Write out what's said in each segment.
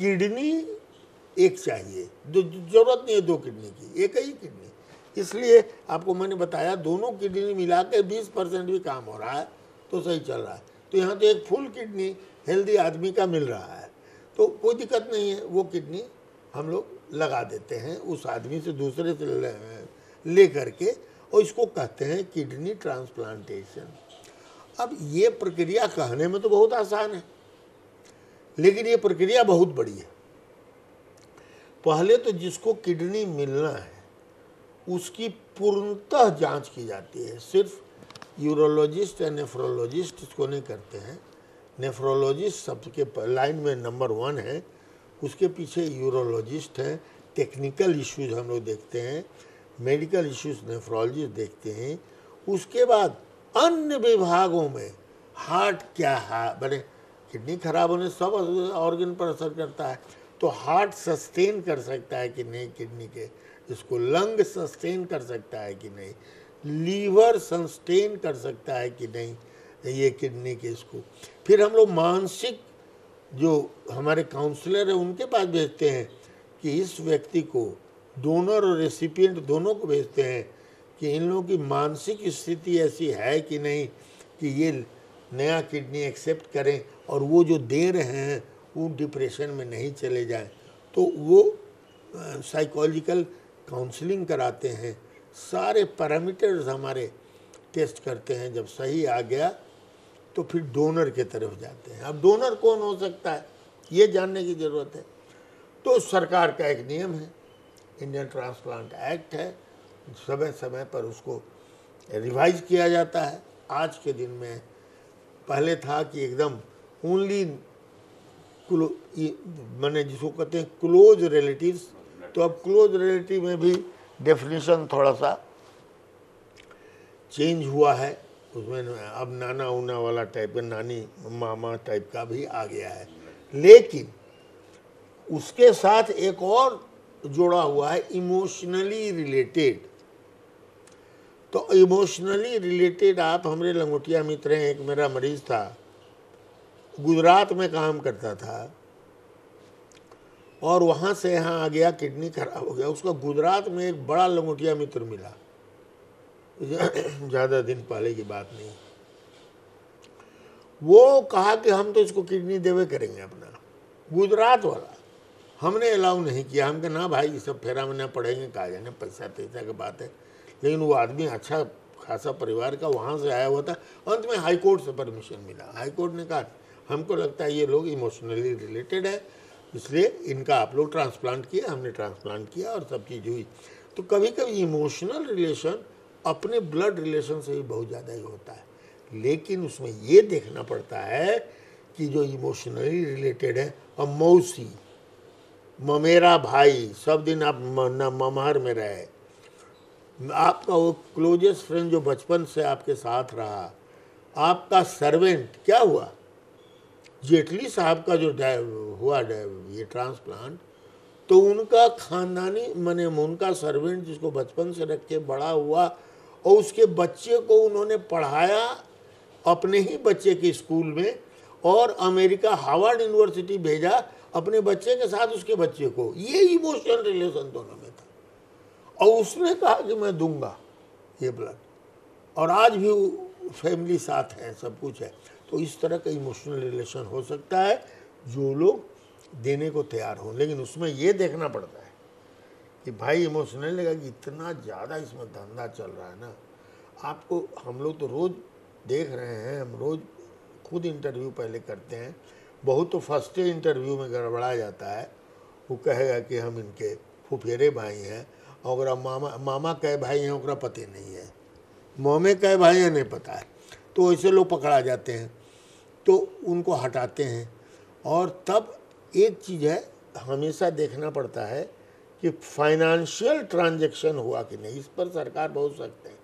Kidney एक चाहिए, जरूरत नहीं है 2 किडनी की, एक ही किडनी। इसलिए आपको मैंने बताया दोनों किडनी मिला के 20% भी काम हो रहा है तो सही चल रहा है। तो यहाँ तो एक फुल किडनी हेल्दी आदमी का मिल रहा है, तो कोई दिक्कत नहीं है, वो किडनी हम लोग लगा देते हैं उस आदमी से, दूसरे से ले करके, और इसको कहते हैं किडनी ट्रांसप्लांटेशन। अब ये प्रक्रिया कहने में तो बहुत आसान है, लेकिन ये प्रक्रिया बहुत बड़ी है। पहले तो जिसको किडनी मिलना है उसकी पूर्णतः जांच की जाती है। सिर्फ यूरोलॉजिस्ट या नेफ्रोलॉजिस्ट इसको नहीं करते हैं। नेफ्रोलॉजिस्ट सबके लाइन में नंबर 1 है, उसके पीछे यूरोलॉजिस्ट हैं। टेक्निकल इश्यूज हम लोग देखते हैं, मेडिकल इश्यूज नेफ्रोलॉजिस्ट देखते हैं। उसके बाद अन्य विभागों में हार्ट क्या है, बने किडनी खराब होने सब ऑर्गन पर असर करता है, तो हार्ट सस्टेन कर सकता है कि नहीं किडनी के, इसको लंग सस्टेन कर सकता है कि नहीं, लीवर सस्टेन कर सकता है कि नहीं ये किडनी के इसको। फिर हम लोग मानसिक जो हमारे काउंसलर है उनके पास भेजते हैं कि इस व्यक्ति को, डोनर और रेसिपिएंट दोनों को भेजते हैं कि इन लोगों की मानसिक स्थिति ऐसी है कि नहीं कि ये नया किडनी एक्सेप्ट करें और वो जो दे रहे हैं वो डिप्रेशन में नहीं चले जाएं। तो वो साइकोलॉजिकल काउंसलिंग कराते हैं, सारे पैरामीटर्स हमारे टेस्ट करते हैं। जब सही आ गया तो फिर डोनर के तरफ जाते हैं। अब डोनर कौन हो सकता है ये जानने की ज़रूरत है। तो सरकार का एक नियम है, इंडियन ट्रांसप्लांट एक्ट है, समय समय पर उसको रिवाइज किया जाता है। आज के दिन में पहले था कि एकदम ओनली मैंने जिसको कहते हैं क्लोज रिलेटिव्स, तो अब क्लोज रिलेटिव में भी डेफिनेशन थोड़ा सा चेंज हुआ है। उसमें अब नाना उना वाला टाइप का, नानी मामा टाइप का भी आ गया है। लेकिन उसके साथ एक और जोड़ा हुआ है इमोशनली रिलेटेड। तो इमोशनली रिलेटेड, आप हमारे लंगोटिया मित्र हैं, एक मेरा मरीज था, गुजरात में काम करता था और वहाँ से यहाँ आ गया, किडनी खराब हो गया उसका। गुजरात में एक बड़ा लंगोटिया मित्र मिला, ज़्यादा दिन पहले की बात नहीं। वो कहा कि हम तो इसको किडनी देवे करेंगे अपना, गुजरात वाला। हमने अलाउ नहीं किया, हम कहा ना भाई ये सब फेरा में ना पड़ेंगे, कहा जाने पैसा तैसा की बात है। लेकिन वो आदमी अच्छा खासा परिवार का वहाँ से आया हुआ था। अंत में हाई कोर्ट से परमिशन मिला। हाई कोर्ट ने कहा हमको लगता है ये लोग इमोशनली रिलेटेड है, इसलिए इनका आप लोग ट्रांसप्लांट किया। हमने ट्रांसप्लांट किया और सब चीज़ हुई। तो कभी कभी इमोशनल रिलेशन अपने ब्लड रिलेशन से ही बहुत ज़्यादा ही होता है, लेकिन उसमें ये देखना पड़ता है कि जो इमोशनली रिलेटेड है, अब मौसी, ममेरा भाई, सब दिन आप ममहर में रहे, आपका वो क्लोजेस्ट फ्रेंड जो बचपन से आपके साथ रहा, आपका सर्वेंट, क्या हुआ जेटली साहब का जो हुआ ये ट्रांसप्लांट, तो उनका खानदानी माने उनका सर्वेंट जिसको बचपन से रख के बड़ा हुआ और उसके बच्चे को उन्होंने पढ़ाया अपने ही बच्चे के स्कूल में, और अमेरिका हार्वर्ड यूनिवर्सिटी भेजा अपने बच्चे के साथ उसके बच्चे को। ये इमोशनल रिलेशन दोनों में था। और उसने कहा कि मैं दूंगा ये ब्लड, और आज भी फैमिली साथ है, सब कुछ है। तो इस तरह का इमोशनल रिलेशन हो सकता है जो लोग देने को तैयार हों। लेकिन उसमें ये देखना पड़ता है कि भाई इमोशनल लगा कि इतना ज़्यादा इसमें धंधा चल रहा है ना। आपको हम लोग तो रोज़ देख रहे हैं, हम रोज़ खुद इंटरव्यू पहले करते हैं। बहुत तो फर्स्ट इंटरव्यू में गड़बड़ा जाता है। वो कहेगा कि हम इनके फुफेरे भाई हैं, और मामा कहे भाई हैं, ओकरा पते नहीं है, मोमे कहे भाई हैं, नहीं पता है। तो ऐसे लोग पकड़ा जाते हैं, तो उनको हटाते हैं। और तब एक चीज़ है, हमेशा देखना पड़ता है कि फाइनेंशियल ट्रांजैक्शन हुआ कि नहीं। इस पर सरकार बहुत सख्त है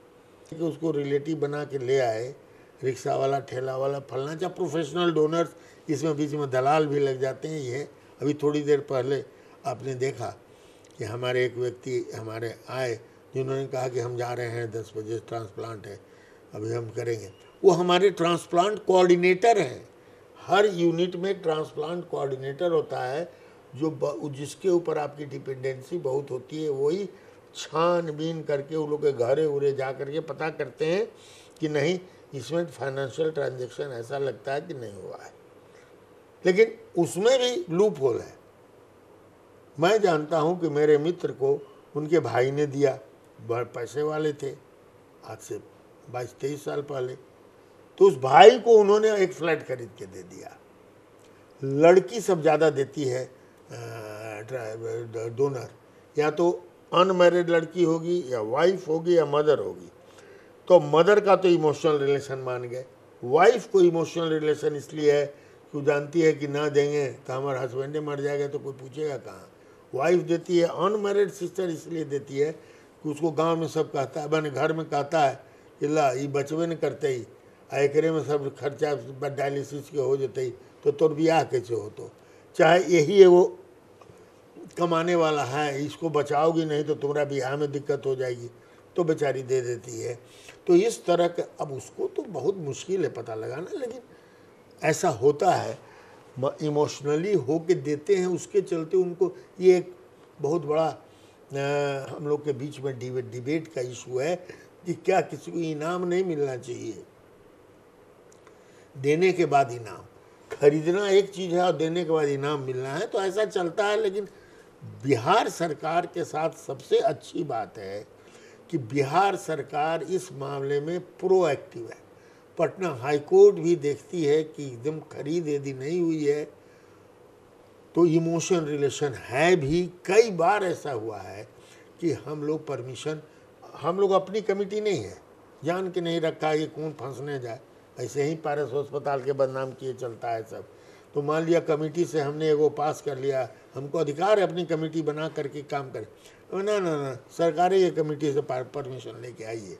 कि उसको रिलेटिव बना के ले आए, रिक्शा वाला, ठेला वाला, फलना, चाहे प्रोफेशनल डोनर्स, इसमें बीच में दलाल भी लग जाते हैं। ये अभी थोड़ी देर पहले आपने देखा कि हमारे एक व्यक्ति हमारे आए जिन्होंने कहा कि हम जा रहे हैं 10 बजे, ट्रांसप्लांट है, अभी हम करेंगे। वो हमारे ट्रांसप्लांट कोऑर्डिनेटर हैं। हर यूनिट में ट्रांसप्लांट कोऑर्डिनेटर होता है, जिसके ऊपर आपकी डिपेंडेंसी बहुत होती है वही छानबीन करके उन लोग के घरे उरे जा करके पता करते हैं कि नहीं इसमें फाइनेंशियल ट्रांजैक्शन ऐसा लगता है कि नहीं हुआ है, लेकिन उसमें भी लूप होल है। मैं जानता हूं कि मेरे मित्र को उनके भाई ने दिया, बड़े पैसे वाले थे, आज से 22-23 साल पहले, तो उस भाई को उन्होंने एक फ्लैट खरीद के दे दिया। लड़की सब ज़्यादा देती है डोनर, या तो अनमैरिड लड़की होगी या वाइफ होगी या मदर होगी। तो मदर का तो इमोशनल रिलेशन मान गए, वाइफ को इमोशनल रिलेशन इसलिए है कि वो जानती है कि ना देंगे तो हमारा हस्बैंड मर जाएगा तो कोई पूछेगा कहाँ। वाइफ देती है, अनमैरिड सिस्टर इसलिए देती है कि उसको गांव में सब कहता है, बने घर में कहता है कि ला ये बचवे न करते ही एकरे में सब खर्चा डायलिसिस के हो जाते ही तो तोर ब्याह कैसे हो, तो चाहे यही है वो कमाने वाला है, इसको बचाओगी नहीं तो तुम्हारा ब्याह में दिक्कत हो जाएगी, तो बेचारी दे देती है। तो इस तरह का अब उसको तो बहुत मुश्किल है पता लगाना, लेकिन ऐसा होता है, इमोशनली हो के देते हैं, उसके चलते उनको ये एक बहुत बड़ा हम लोग के बीच में डिबेट का इशू है कि क्या किसी को इनाम नहीं मिलना चाहिए, देने के बाद इनाम। खरीदना एक चीज़ है और देने के बाद इनाम मिलना है, तो ऐसा चलता है। लेकिन बिहार सरकार के साथ सबसे अच्छी बात है कि बिहार सरकार इस मामले में प्रोएक्टिव है। पटना हाई कोर्ट भी देखती है कि एकदम खरीद यदि नहीं हुई है तो इमोशन रिलेशन है भी। कई बार ऐसा हुआ है कि हम लोग परमिशन, हम लोग अपनी कमेटी नहीं है, जान के नहीं रखा कि कौन फंसने जाए, ऐसे ही पारस अस्पताल के बदनाम किए चलता है सब। तो मान लिया कमेटी से हमने एगो पास कर लिया, हमको अधिकार है अपनी कमेटी बना करके काम करें, ना ना ना सरकार ये कमेटी से परमिशन लेके आइए,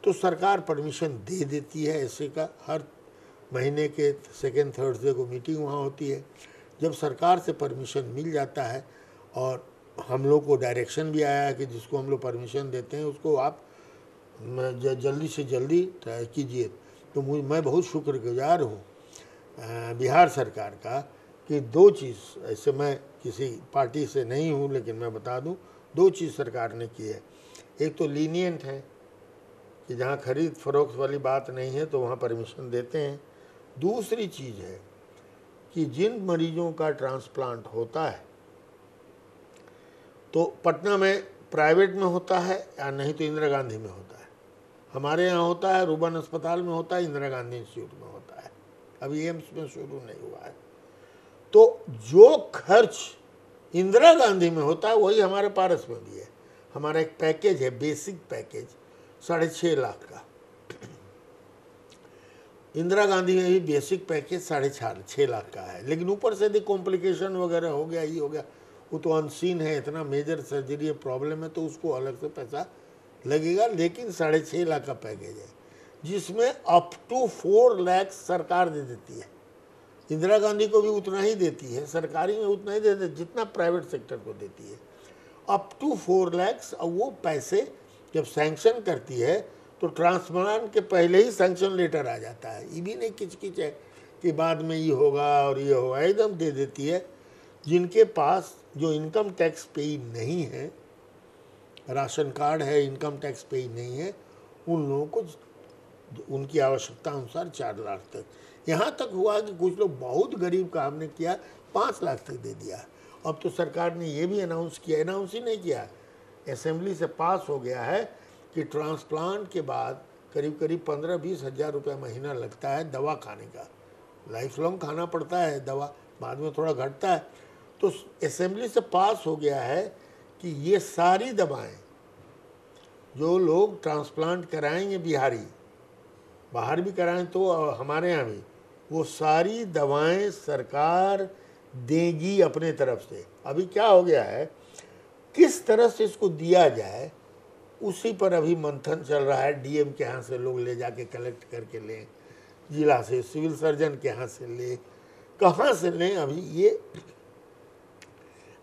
तो सरकार परमिशन दे देती है। ऐसे का हर महीने के सेकेंड थर्सडे को मीटिंग वहाँ होती है। जब सरकार से परमिशन मिल जाता है और हम लोग को डायरेक्शन भी आया है कि जिसको हम लोग परमिशन देते हैं उसको आप जल्दी से जल्दी कीजिए, तो मैं बहुत शुक्रगुजार हूँ बिहार सरकार का कि दो चीज़, ऐसे मैं किसी पार्टी से नहीं हूँ लेकिन मैं बता दूँ, दो चीज़ सरकार ने की है। एक तो लीनियंट है कि जहाँ खरीद फरोख्त वाली बात नहीं है तो वहाँ परमिशन देते हैं। दूसरी चीज़ है कि जिन मरीजों का ट्रांसप्लांट होता है तो पटना में प्राइवेट में होता है या नहीं तो इंदिरा गांधी में होता है। हमारे यहाँ होता है, रूबन अस्पताल में होता है, इंदिरा गांधी इंस्टीट्यूट में होता है, अभी एम्स में शुरू नहीं हुआ है। तो जो खर्च इंदिरा गांधी में होता है वही हमारे पारस में भी है। हमारा एक पैकेज है, बेसिक पैकेज 6.5 लाख का। इंदिरा गांधी में भी बेसिक पैकेज 6.5 लाख का है, लेकिन ऊपर से यदि कॉम्प्लिकेशन वगैरह हो गया, ये हो गया, वो तो अनसीन है, इतना मेजर सर्जरी प्रॉब्लम है तो उसको अलग से पैसा लगेगा। लेकिन 6.5 लाख का पैकेज है जिसमें अप टू 4 लाख सरकार दे देती है। इंदिरा गांधी को भी उतना ही देती है, सरकारी में उतना ही देती है जितना प्राइवेट सेक्टर को देती है, अप टू 4 लाख। और वो पैसे जब सैंक्शन करती है तो ट्रांसप्लांट के पहले ही सैंक्शन लेटर आ जाता है। ये भी नहीं किचकिच है कि बाद में ये होगा और ये होगा, एकदम दे देती है। जिनके पास जो इनकम टैक्स पेई नहीं है, राशन कार्ड है, इनकम टैक्स पेई नहीं है, उन लोगों को उनकी आवश्यकता अनुसार 4 लाख तक, यहाँ तक हुआ कि कुछ लोग बहुत गरीब का हमने किया 5 लाख तक दे दिया। अब तो सरकार ने ये भी अनाउंस किया, अनाउंस ही नहीं किया, असेंबली से पास हो गया है कि ट्रांसप्लांट के बाद करीब करीब 15-20 हज़ार रुपये महीना लगता है दवा खाने का। लाइफ लॉन्ग खाना पड़ता है दवा, बाद में थोड़ा घटता है। तो असेंबली से पास हो गया है कि ये सारी दवाएं जो लोग ट्रांसप्लांट कराएंगे बिहारी, बाहर भी कराएं तो हमारे यहाँ भी, वो सारी दवाएं सरकार देगी अपने तरफ से। अभी क्या हो गया है, किस तरह से इसको दिया जाए उसी पर अभी मंथन चल रहा है। डीएम के यहाँ से लोग ले जाके कलेक्ट करके लें, जिला से सिविल सर्जन के यहाँ से लें, कहाँ से लें, अभी ये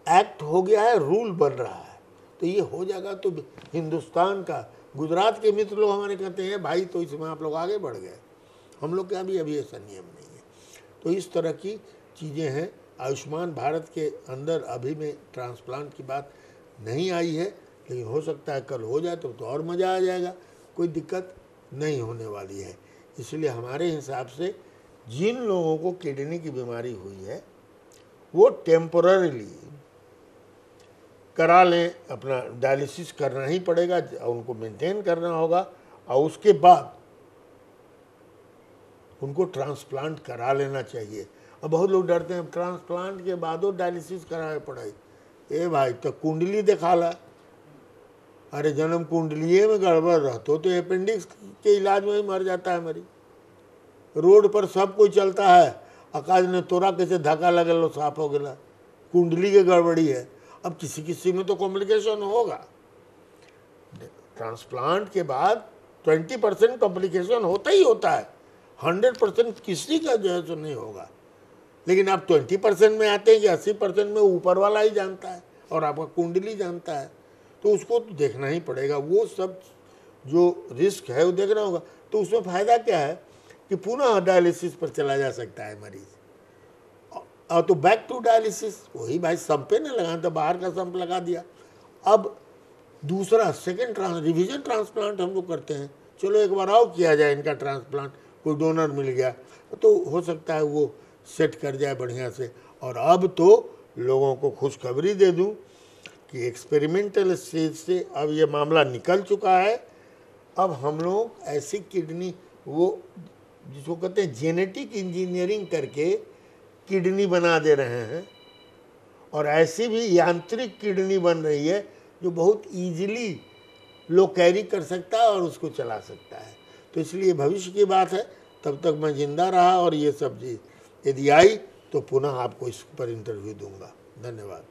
एक्ट हो गया है, रूल बन रहा है। तो ये हो जाएगा तो हिंदुस्तान का, गुजरात के मित्र लोग हमारे कहते हैं भाई तो इसमें आप लोग आगे बढ़ गए, हम लोग के यहाँ भी अभी ऐसा नियम नहीं है। तो इस तरह की चीज़ें हैं। आयुष्मान भारत के अंदर अभी में ट्रांसप्लांट की बात नहीं आई है, लेकिन हो सकता है कल हो जाए तो और मज़ा आ जाएगा, कोई दिक्कत नहीं होने वाली है। इसलिए हमारे हिसाब से जिन लोगों को किडनी की बीमारी हुई है वो टेम्पोररीली करा लें, अपना डायलिसिस करना ही पड़ेगा, उनको मेंटेन करना होगा, और उसके बाद उनको ट्रांसप्लांट करा लेना चाहिए। अब बहुत लोग डरते हैं ट्रांसप्लांट के बाद वो डायलिसिस कराए पड़े। ए भाई, तो कुंडली दिखा ला। अरे जन्म कुंडलिये में गड़बड़ रहते तो अपेंडिक्स के इलाज में ही मर जाता है मरीज। रोड पर सब कोई चलता है, आकाश ने तोरा कैसे धक्का लगल साफ हो गया, कुंडली के गड़बड़ी है। अब किसी किसी में तो कॉम्प्लिकेशन होगा। ट्रांसप्लांट के बाद 20% कॉम्प्लिकेशन होता ही होता है, 100% किसी का जो है तो नहीं होगा। लेकिन आप 20% में आते हैं कि 80% में ऊपर वाला ही जानता है और आपका कुंडली जानता है, तो उसको तो देखना ही पड़ेगा। वो सब जो रिस्क है वो देखना होगा। तो उसमें फ़ायदा क्या है कि पुनः डायलिसिस पर चला जा सकता है मरीज, और तो बैक टू डायलिसिस। वही भाई संप पे नहीं लगाना, तो बाहर का संप लगा दिया। अब दूसरा सेकेंड रिवीजन ट्रांसप्लांट हम लोग करते हैं, चलो एक बार और किया जाए इनका ट्रांसप्लांट, कोई डोनर मिल गया तो हो सकता है वो सेट कर जाए बढ़िया से। और अब तो लोगों को खुशखबरी दे दूं कि एक्सपेरिमेंटल स्टेज से अब ये मामला निकल चुका है। अब हम लोग ऐसी किडनी, वो जिसको कहते हैं जेनेटिक इंजीनियरिंग करके किडनी बना दे रहे हैं, और ऐसी भी यांत्रिक किडनी बन रही है जो बहुत इजीली लोग कैरी कर सकता है और उसको चला सकता है। तो इसलिए भविष्य की बात है, तब तक मैं जिंदा रहा और ये सब चीज़ यदि आई तो पुनः आपको इस पर इंटरव्यू दूंगा। धन्यवाद।